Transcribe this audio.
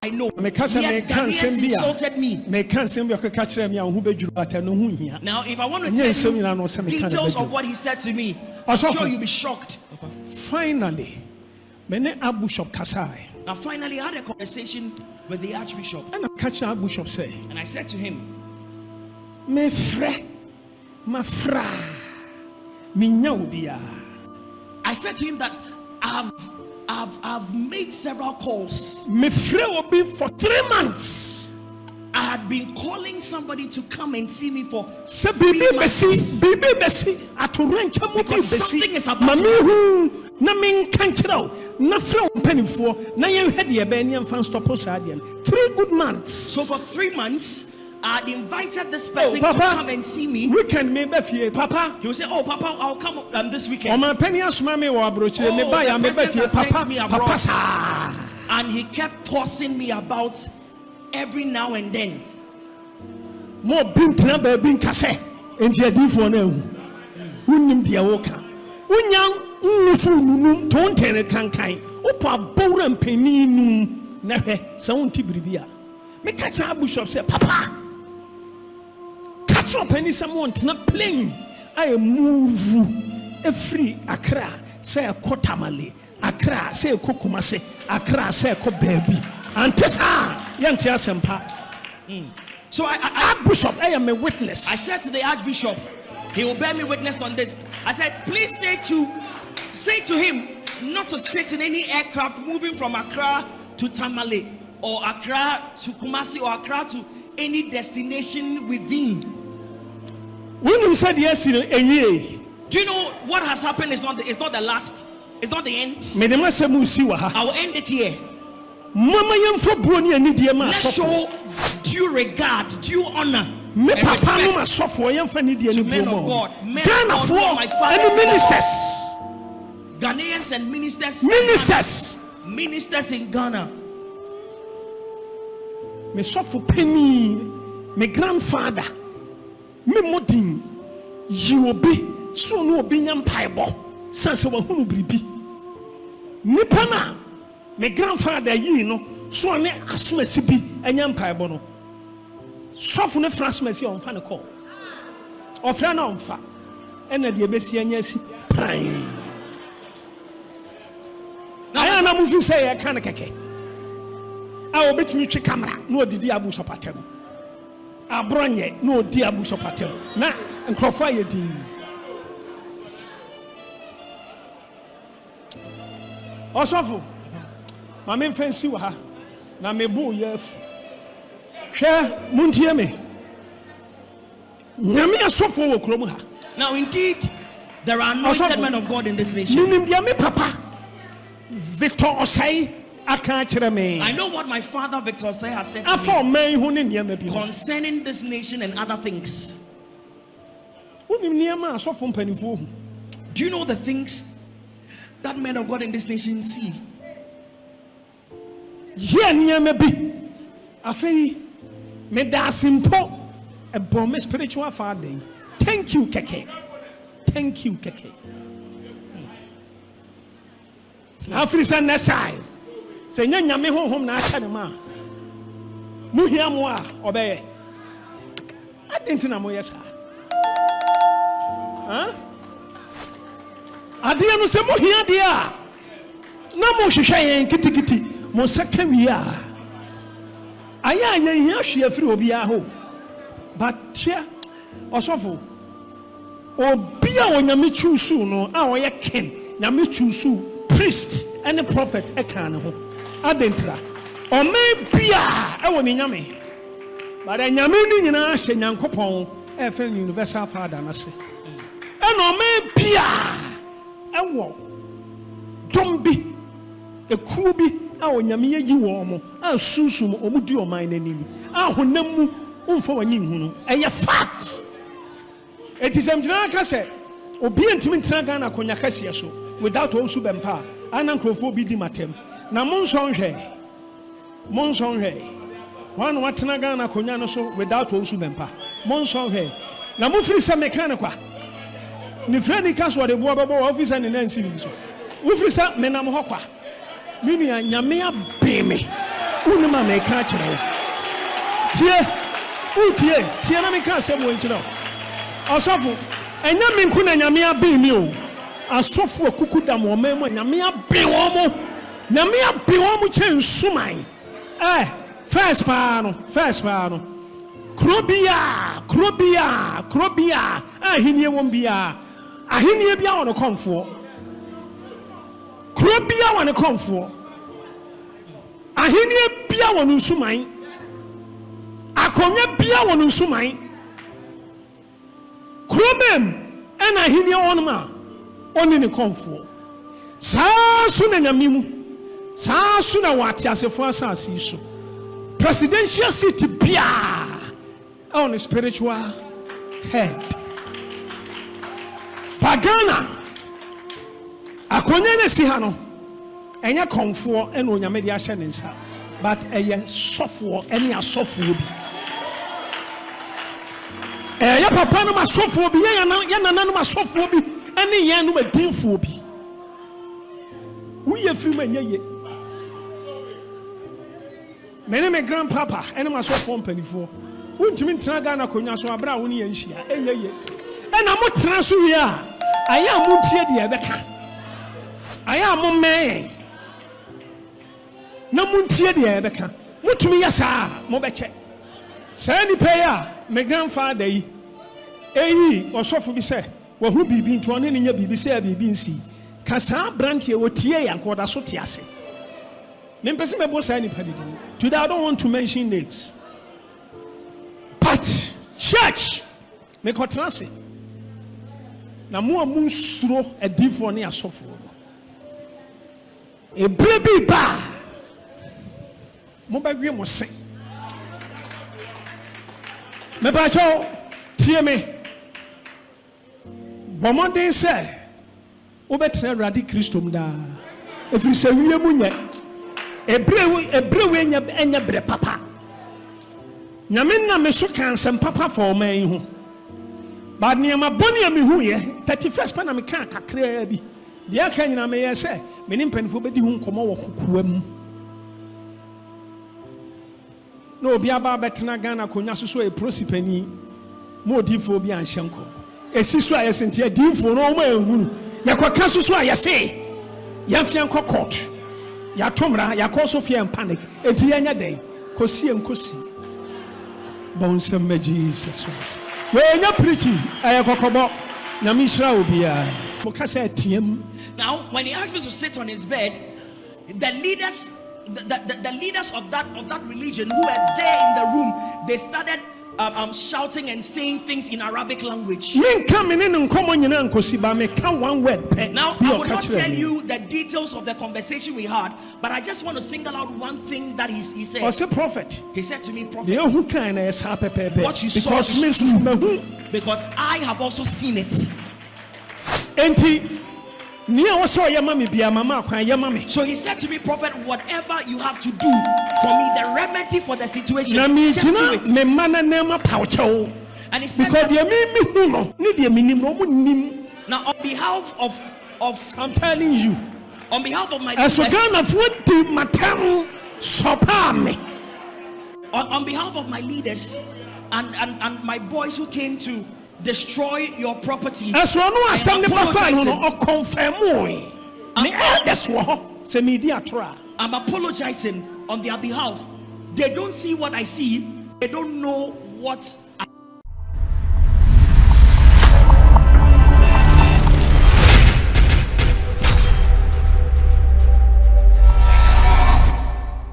I know. Yet Ghanaians insulted me. Now, if I want to tell you details of what he said to me, I'm sure you'll be shocked. Finally, now finally I had a conversation with the Archbishop. And I said to him, I said to him that I've made several calls. For 3 months. I had been calling somebody to come and see me for 3 months. Because something is about to happen. 3 good months. So for 3 months, I had invited this person to come and see me. Weekend, Papa. He will say, "Oh, Papa, I'll come this weekend." The person sent me abroad. And he kept tossing me about every now and then. Papa, catch up any someone not playing. I move free Accra, say a Kotamale, Accra, say a Kokumase, Accra, say a Kobaby, and Tessa, Yantia Sempa. So Archbishop, I am a witness. I said to the Archbishop, he will bear me witness on this. I said, please say to him not to sit in any aircraft moving from Accra to Tamale, or Accra to Kumasi, or Accra to any destination within. When you said yes, do you know what has happened? It's not the last. It's not the end. I will end it here. Let's show due regard, due honor, and respect to men of God, my father, Ghanaians and ministers in Ghana. Me suffer penny, my grandfather, me modin, you will be so no opinion piebo, sans a who be. Nipana, my grandfather, you know, so ne asumesibi, and yam piebono. Soften a France mercy on fan call. Or fan on fa, and the Abessia yes, prime. Now I am not moving say I can't cake. I will bet me to camera, no diabu sopatem. A bronye, no diabu sopatem. Na and crofire di. Osofu, my main fancy wa na me bo yef. Share Muntiame. Nyame asofo wo krom ha. Now indeed, there are anointed men of God in this nation. Papa Victor Osai. I know what my father Victor Osai has said to me concerning this nation and other things. Do you know the things that men of God in this nation see? Spiritual father. Thank you, Keke. Thank you, Keke. African Nesai. Say nyame honhom na acha ne ma muhia mo a obeye adentina mo yesa ade no se muhia de a na mo hwehwe yen kitikiti mo saka wi a aya hia hwe afiri obi a ho but tia osofo obi a onyame chusu no a oye ken nyame chusu priest and prophet eka ne ho adentra o me bia e wo ni nyame but nyame ni nyina hye nyankopon e fe universal father na se e no me bia e wo dombi e ku bi a wo nyame yi wo mo a susum o mu di o man nanim a honam mu umfa wani hunu e ye fact it is emjina ka se obi antimi ntra Ghana konya kase so without Owusu Bempah anankrofo bi di matem na monson hwe wan watena Ghana konya no so without Owusu Bempah monson hwe na mo free se mekane kwa ni fredi kaso de bo babo officer ni nansi ni so wo free se menam ho kwa mimi nyame abeme unima me ka kyerɛ tie na me ka asɛm wɔ nkyerɛ ɔsɔfo ɛnya me nko na nyame abe mi o asɔfo akuku dam wɔ ma mu nyame abe wɔ mo nyame abe wɔ mo kyɛ nsuman first pa no krobia ahenie wɔ bia ahenie bia wɔ no kɔmfoɔ krobia wɔ no kɔmfoɔ ahenie bia wɔ no nsuman akɔnya bia wɔ no nsuman krobem ɛna ahenie wɔ no ma ɔne ne kɔmfoɔ saa so na nyame mu saa so na wɔate asefo asase yi so presidential seat bia on a spiritual head pagana akonya ne si ha no enya konfo ena onyame de ahye ne nsa but eye sofo ene asofo bi ya papa no masofo bi ya nana no masofo bi ene ye no madinfo bi uye firi manyeye mene me grandpapa ene masofo mpanifo wontimi ntena Ghana konya so abra wo ne yanhia enyeye ena mo tena so wi a aya mo tie de ebeka aya mo me na mo tie de ebeka motumi yasa mo beche sa ni pe ya me grandfather yi osofo bi se wo hu bibi nto one ne nya bibi se bibi nsi ka sa brantie wo tie ya nkoda so tie ase me mpese me bo sa ni padidi today I don't want to mention names. But church me kotrase na mo amun suro adifo ne asofo e brebi ba mo ba wie mo se me ba cho tie me bomoden se obetra radi Christom da efiri se wie mu nye ebrewe enya bre papa nyame na me so kan sem papa for man ho but niam boni am hu ye 31st pa na me kan kakra bi de aka nyina me ye se me ni mpanifo bedi hu nkomo wo kokoa mu no obi aba betena Ghana konya so e prosipani mo odifo bi anhyenko esi so aye sente adifo no mo ehunu yakwaka so aye ya fian court ya tomra ya ko so fian panic enti ya nya den kosi enkosi bonsam Jesus Christ we nya preaching aye kokobo na mishra obia mo kasa atiem. Now when he asked me to sit on his bed, the leaders of that religion who were there in the room, they started shouting and saying things in Arabic language. Now I will not tell you the details of the conversation we had, but I just want to single out one thing that he said. Was a prophet. He said to me, prophet, what you saw is true, because I have also seen it. So he said to me, prophet, whatever you have to do for me, the remedy for the situation, just do it. And he said, now on behalf of I'm telling you, on behalf of my on behalf of my leaders and my boys who came to destroy your property, I'm apologizing on their behalf. They don't see what I see. They don't know what